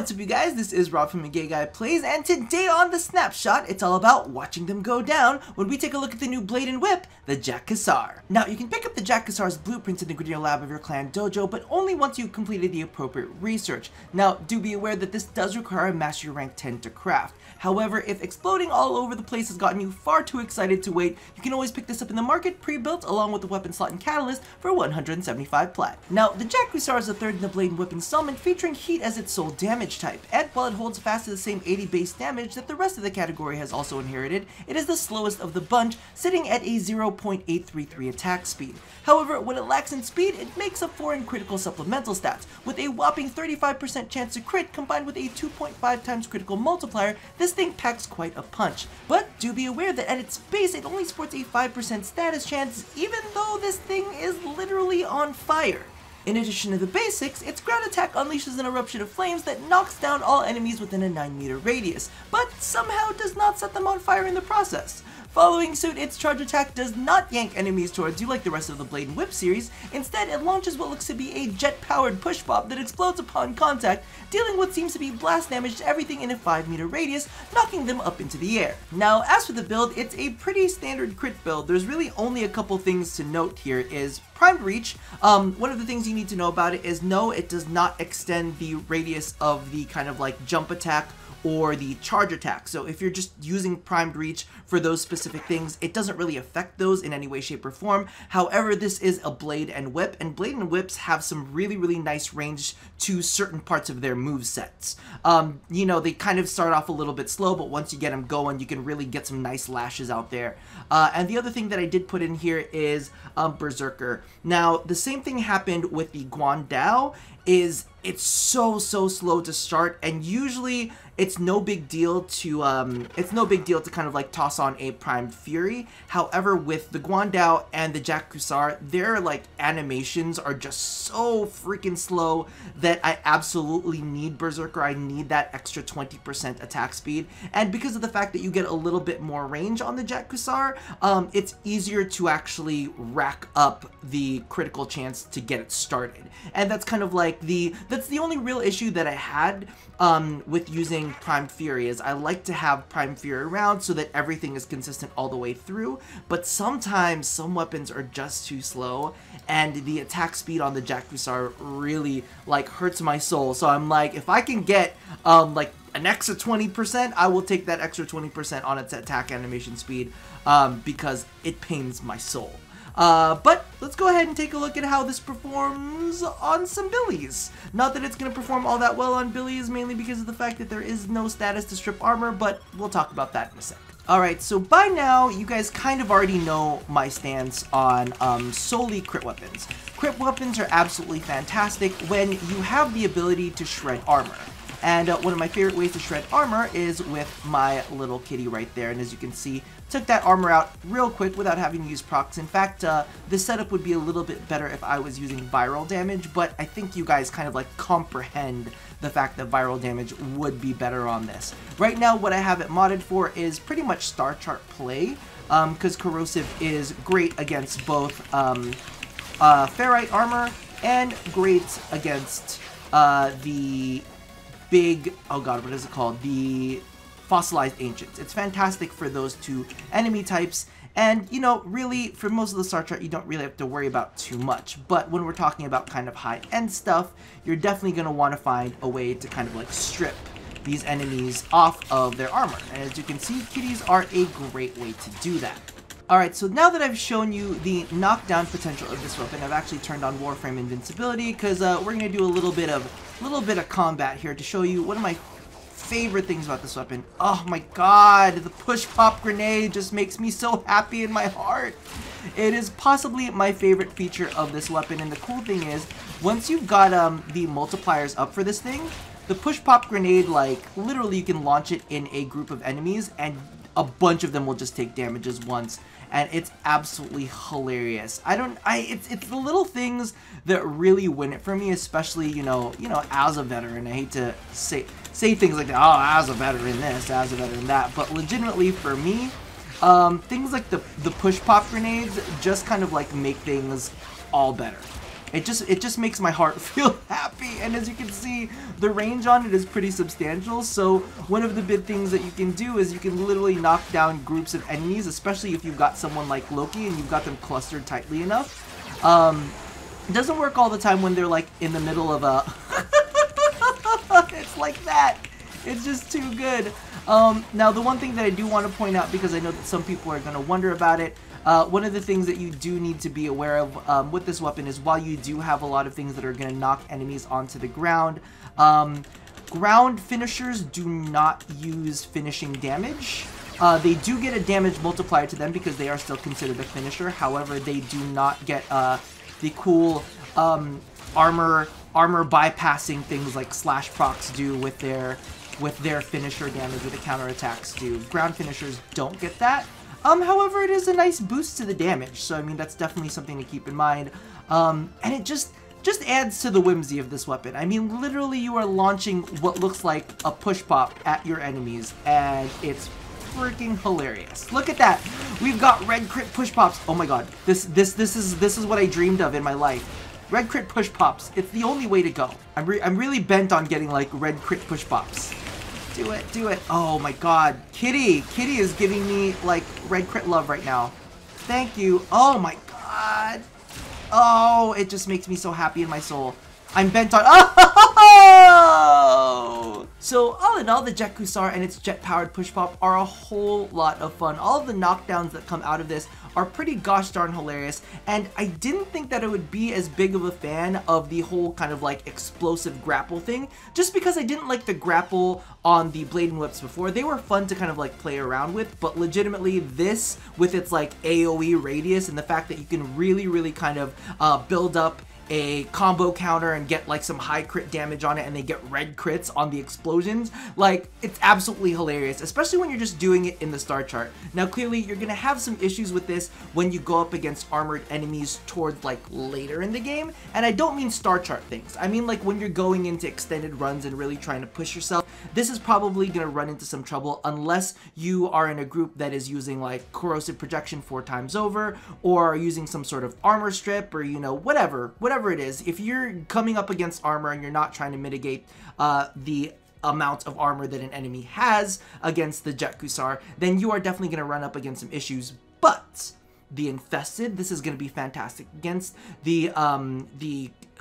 What's up, you guys? This is Rob from Gay Guy Plays, and today on The Snapshot, it's all about watching them go down when we take a look at the new blade and whip, the Jack Kusar. Now, you can pick up the Jack Kusar's blueprints in the Grenadier lab of your clan dojo, but only once you've completed the appropriate research. Now, do be aware that this does require a Mastery Rank 10 to craft. However, if exploding all over the place has gotten you far too excited to wait, you can always pick this up in the market pre-built along with the weapon slot and catalyst for 175 plat. Now, the Jack Kusar is the third in the blade and whip installment, featuring heat as its sole damage type, and while it holds fast to the same 80 base damage that the rest of the category has also inherited, it is the slowest of the bunch, sitting at a 0.833 attack speed. However, when it lacks in speed, it makes up for in critical supplemental stats. With a whopping 35% chance to crit combined with a 2.5 times critical multiplier, this thing packs quite a punch. But do be aware that at its base, it only sports a 5% status chance, even though this thing is literally on fire. In addition to the basics, its ground attack unleashes an eruption of flames that knocks down all enemies within a 9-meter radius, but somehow does not set them on fire in the process. Following suit, its charge attack does not yank enemies towards you like the rest of the Blade and Whip series. Instead, it launches what looks to be a jet-powered Pushpop that explodes upon contact, dealing what seems to be blast damage to everything in a 5-meter radius, knocking them up into the air. Now, as for the build, it's a pretty standard crit build. There's really only a couple things to note here is primed reach. One of the things you need to know about it is no, it does not extend the radius of the kind of like jump attack or the charge attack. So if you're just using primed reach for those specific things, it doesn't really affect those in any way, shape, or form. However, this is a blade and whip, and blade and whips have some really nice range to certain parts of their move sets. You know, they kind of start off a little bit slow, but once you get them going, you can really get some nice lashes out there. And the other thing that I did put in here is Berserker. Now, the same thing happened with the Guandao. It's so slow to start, and usually it's no big deal to kind of like toss on a primed fury. However, with the Guandao and the Jack Kusar, their like animations are just so freaking slow that I absolutely need Berserker. I need that extra 20% attack speed, and because of the fact that you get a little bit more range on the Jack Kusar, it's easier to actually rack up the critical chance to get it started. And that's kind of like that's the only real issue that I had with using Primed Fury. Is I like to have Primed Fury around so that everything is consistent all the way through, but sometimes some weapons are just too slow, and the attack speed on the Jack Kusar really like hurts my soul. So I'm like, if I can get like an extra 20%, I will take that extra 20% on its attack animation speed because it pains my soul. But let's go ahead and take a look at how this performs on some billies. Not that it's going to perform all that well on billies, mainly because of the fact that there is no status to strip armor, but we'll talk about that in a sec. Alright, so by now, you guys kind of already know my stance on solely crit weapons. Crit weapons are absolutely fantastic when you have the ability to shred armor. And one of my favorite ways to shred armor is with my little kitty right there. And as you can see, took that armor out real quick without having to use procs. In fact, this setup would be a little bit better if I was using viral damage, but I think you guys kind of like comprehend the fact that viral damage would be better on this. Right now, what I have it modded for is pretty much star chart play, because corrosive is great against both ferrite armor and great against the big, oh god, what is it called? The fossilized ancients. It's fantastic for those two enemy types, and you know, really for most of the star chart you don't really have to worry about too much. But when we're talking about kind of high-end stuff, you're definitely going to want to find a way to kind of like strip these enemies off of their armor. And as you can see, kitties are a great way to do that. Alright, so now that I've shown you the knockdown potential of this weapon, I've actually turned on Warframe invincibility, because we're going to do a little bit of combat here to show you one of my favorite things about this weapon. Oh my god, the Pushpop grenade just makes me so happy in my heart. It is possibly my favorite feature of this weapon, and the cool thing is, once you've got the multipliers up for this thing, the Pushpop grenade, like, literally you can launch it in a group of enemies, and a bunch of them will just take damages once, and it's absolutely hilarious. It's the little things that really win it for me, especially, you know, as a veteran. I hate to say things like, oh, as a veteran this, as a veteran that, but legitimately for me, things like the Pushpop grenades just kind of like make things all better. It just makes my heart feel happy. creepy. And as you can see, the range on it is pretty substantial. So one of the big things that you can do is you can literally knock down groups of enemies, especially if you've got someone like Loki and you've got them clustered tightly enough. It doesn't work all the time when they're like in the middle of a... It's like that. It's just too good. Now, the one thing that I do want to point out, because I know that some people are going to wonder about it, one of the things that you do need to be aware of with this weapon is while you do have a lot of things that are going to knock enemies onto the ground, ground finishers do not use finishing damage. They do get a damage multiplier to them because they are still considered a finisher. However, they do not get the cool armor bypassing things like slash procs do with their finisher damage, or the counterattacks do. Ground finishers don't get that. However, it is a nice boost to the damage, so I mean that's definitely something to keep in mind. And it just adds to the whimsy of this weapon. I mean, literally you are launching what looks like a push pop at your enemies, and it's freaking hilarious. Look at that. We've got red crit push pops. Oh my god. This is what I dreamed of in my life. Red crit push pops. It's the only way to go. I'm really bent on getting like red crit push pops. Do it, do it. Oh my god. Kitty is giving me like red crit love right now. Thank you. Oh my god. Oh, it just makes me so happy in my soul. I'm bent on... Oh! So, all in all, the Jet Kusar and its jet-powered push pop are a whole lot of fun. All of the knockdowns that come out of this are pretty gosh darn hilarious, and I didn't think that I would be as big of a fan of the whole kind of like explosive grapple thing, just because I didn't like the grapple on the Blade and Whips before. They were fun to kind of like play around with, but legitimately this, with its like AoE radius and the fact that you can really kind of build up a combo counter and get like some high crit damage on it, and they get red crits on the explosions. Like, it's absolutely hilarious, especially when you're just doing it in the star chart. Now, clearly you're gonna have some issues with this when you go up against armored enemies towards like later in the game, and I don't mean star chart things. I mean like when you're going into extended runs and really trying to push yourself. This is probably gonna run into some trouble unless you are in a group that is using like corrosive projection 4 times over, or using some sort of armor strip, or you know, whatever it is. If you're coming up against armor and you're not trying to mitigate the amount of armor that an enemy has against the Jet Kusar, then you are definitely going to run up against some issues. But the Infested, this is going to be fantastic. Against the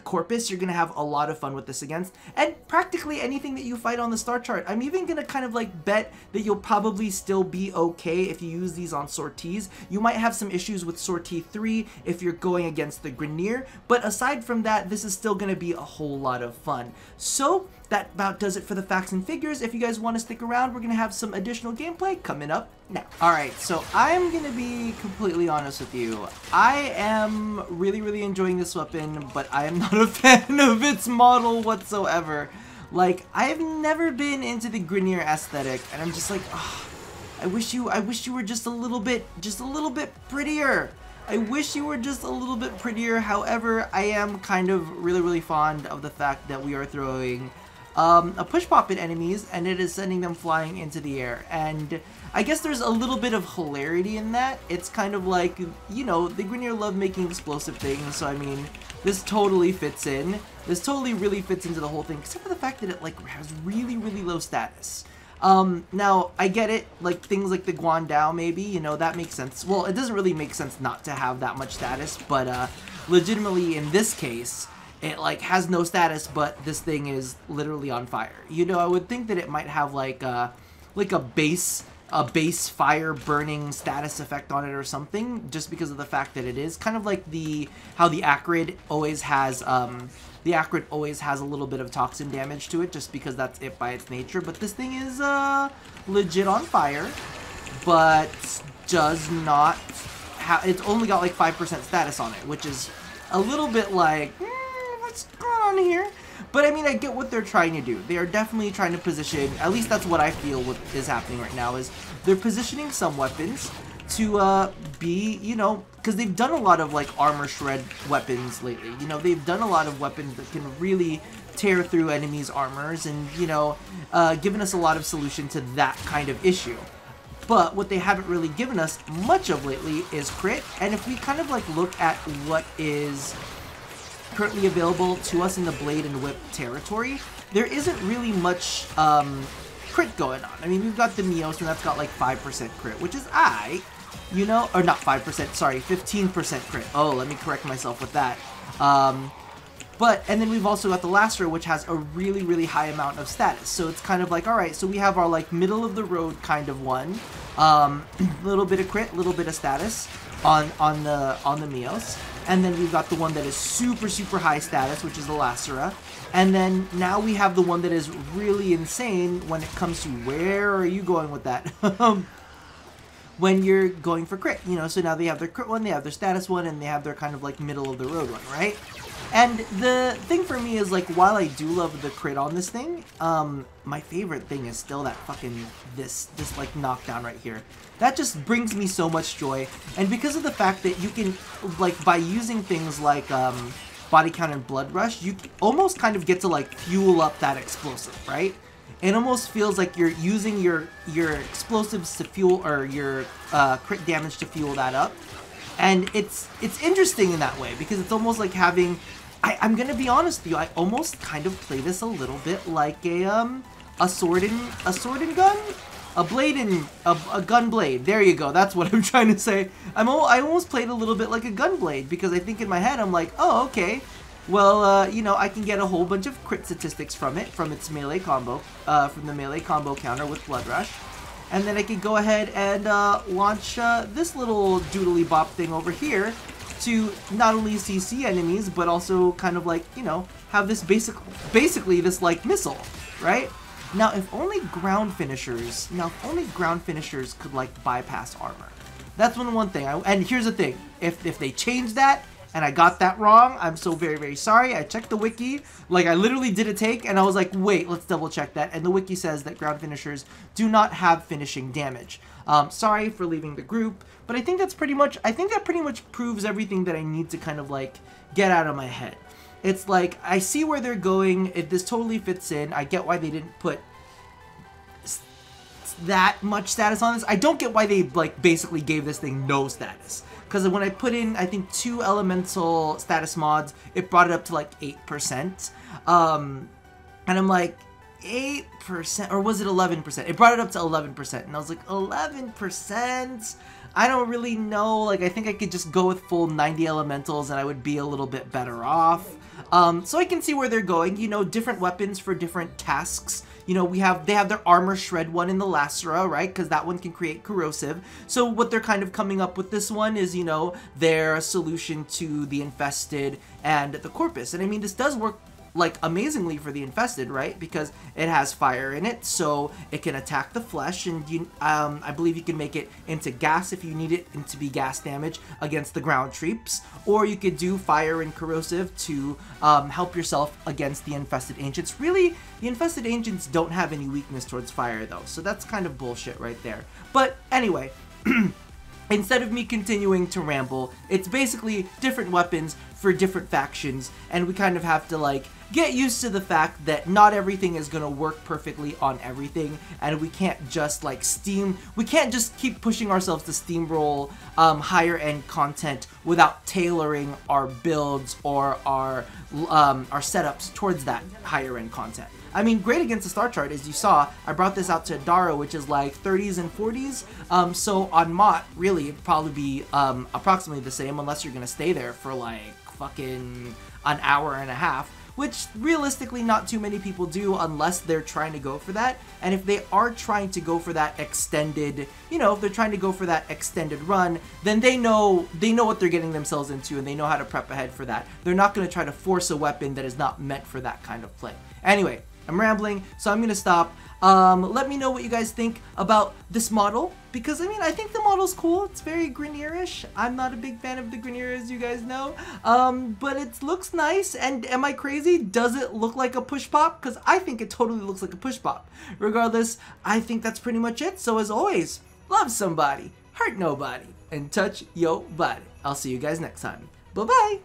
Corpus, you're going to have a lot of fun with this against, and practically anything that you fight on the star chart. I'm even going to kind of like bet that you'll probably still be okay if you use these on sorties. You might have some issues with sortie 3 if you're going against the Grineer, but aside from that, this is still going to be a whole lot of fun. So that about does it for the facts and figures. If you guys want to stick around, we're going to have some additional gameplay coming up now. Alright, so I'm going to be completely honest with you. I am really enjoying this weapon, but I am not a fan of its model whatsoever. Like, I've never been into the Grineer aesthetic, and I'm just like, oh, I wish you were just a little bit prettier. I wish you were just a little bit prettier. However, I am kind of really fond of the fact that we are throwing a push pop at enemies, and it is sending them flying into the air. And I guess there's a little bit of hilarity in that. It's kind of like, you know, the Grineer love making explosive things, so I mean, this totally fits in. This totally really fits into the whole thing, except for the fact that it like has really low status. Now, I get it, like, things like the Guandao, maybe, you know, that makes sense. Well, it doesn't really make sense not to have that much status, but, legitimately, in this case, it, like, has no status, but this thing is literally on fire. You know, I would think that it might have, like a base fire burning status effect on it or something, just because of the fact that it is kind of like how the Acrid always has, the Acrid always has a little bit of toxin damage to it, just because that's it by its nature. But this thing is legit on fire, but does not have, it's only got like 5% status on it, which is a little bit like, what's going on here? But I mean, I get what they're trying to do. They are definitely trying to position, at least that's what I feel what is happening right now, is they're positioning some weapons to be, you know, because they've done a lot of like armor shred weapons lately. You know, they've done a lot of weapons that can really tear through enemies' armors, and, you know, given us a lot of solution to that kind of issue. But what they haven't really given us much of lately is crit. And if we kind of like look at what is currently available to us in the Blade and Whip territory, there isn't really much crit going on. I mean, we've got the Meos, and that's got like 5% crit, which is aight, you know, or not 5%, sorry, 15% crit. Oh, let me correct myself with that. And then we've also got the Lasseter, which has a really, really high amount of status. So it's kind of like, all right, so we have our like middle of the road kind of one, little bit of crit, little bit of status on the Meos, and then we've got the one that is super, super high status, which is the Lasseter. And then now we have the one that is really insane when it comes to where are you going with that? When you're going for crit, you know, so now they have their crit one, they have their status one, and they have their kind of like middle of the road one, right? And the thing for me is like, while I do love the crit on this thing, my favorite thing is still that fucking, this like knockdown right here. That just brings me so much joy. And because of the fact that you can, like, by using things like, body count and blood rush, you almost kind of get to like fuel up that explosive, right? It almost feels like you're using your explosives to fuel, or your crit damage to fuel that up. And it's interesting in that way, because it's almost like having, I'm gonna be honest with you, I almost kind of play this a little bit like a sword and gun, a blade and a gun blade. There you go. That's what I'm trying to say. I almost played a little bit like a gun blade, because I think in my head I'm like, oh, okay. Well, you know, I can get a whole bunch of crit statistics from its melee combo, from the melee combo counter with Blood Rush. And then I could go ahead and launch this little doodly bop thing over here to not only CC enemies, but also kind of like, you know, have this basically this like missile, right? Now, if only ground finishers could like bypass armor. That's one thing. And here's the thing, if they change that, and I got that wrong, I'm so very, very sorry. I checked the wiki, like I literally did a take, and I was like, wait, let's double check that. And the wiki says that ground finishers do not have finishing damage. Sorry for leaving the group, but I think that pretty much proves everything that I need to kind of like get out of my head. It's like, I see where they're going, this totally fits in, I get why they didn't put that much status on this. I don't get why they like basically gave this thing no status. Because when I put in, I think, 2 elemental status mods, it brought it up to like 8%. And I'm like, 8%, or was it 11%? It brought it up to 11%, and I was like, 11%? I don't really know. Like, I think I could just go with full 90 elementals, and I would be a little bit better off. So I can see where they're going. You know, different weapons for different tasks. You know, they have their armor shred one in the Lasseter, right? Because that one can create corrosive. So what they're kind of coming up with this one is, you know, their solution to the infested and the corpus. And I mean, this does work like amazingly for the infested, right? Because it has fire in it, so it can attack the flesh, and I believe you can make it into gas if you need it to be gas damage against the ground creeps, or you could do fire and corrosive to help yourself against the infested ancients. Really, the infested ancients don't have any weakness towards fire though, so that's kind of bullshit right there. But anyway, instead of me continuing to ramble, it's basically different weapons for different factions, and we kind of have to like get used to the fact that not everything is going to work perfectly on everything, and we can't just like we can't just keep pushing ourselves to steamroll higher end content without tailoring our builds or our setups towards that higher end content. I mean, great against the star chart, as you saw, I brought this out to Dara, which is like 30s and 40s, so on Mott, really, it'd probably be approximately the same, unless you're going to stay there for like fucking an hour and a half, which realistically not too many people do unless they're trying to go for that. And if they are trying to go for that extended, you know, if they're trying to go for that extended run, then they know what they're getting themselves into, and they know how to prep ahead for that. They're not going to try to force a weapon that is not meant for that kind of play. Anyway, I'm rambling, so I'm going to stop. Let me know what you guys think about this model, because I mean, I think the model's cool. It's very Grineer-ish. I'm not a big fan of the Grineer, as you guys know, but it looks nice. And am I crazy? Does it look like a Pushpop? Because I think it totally looks like a Pushpop. Regardless, I think that's pretty much it. So as always, love somebody, hurt nobody, and touch yo body. I'll see you guys next time. Bye-bye.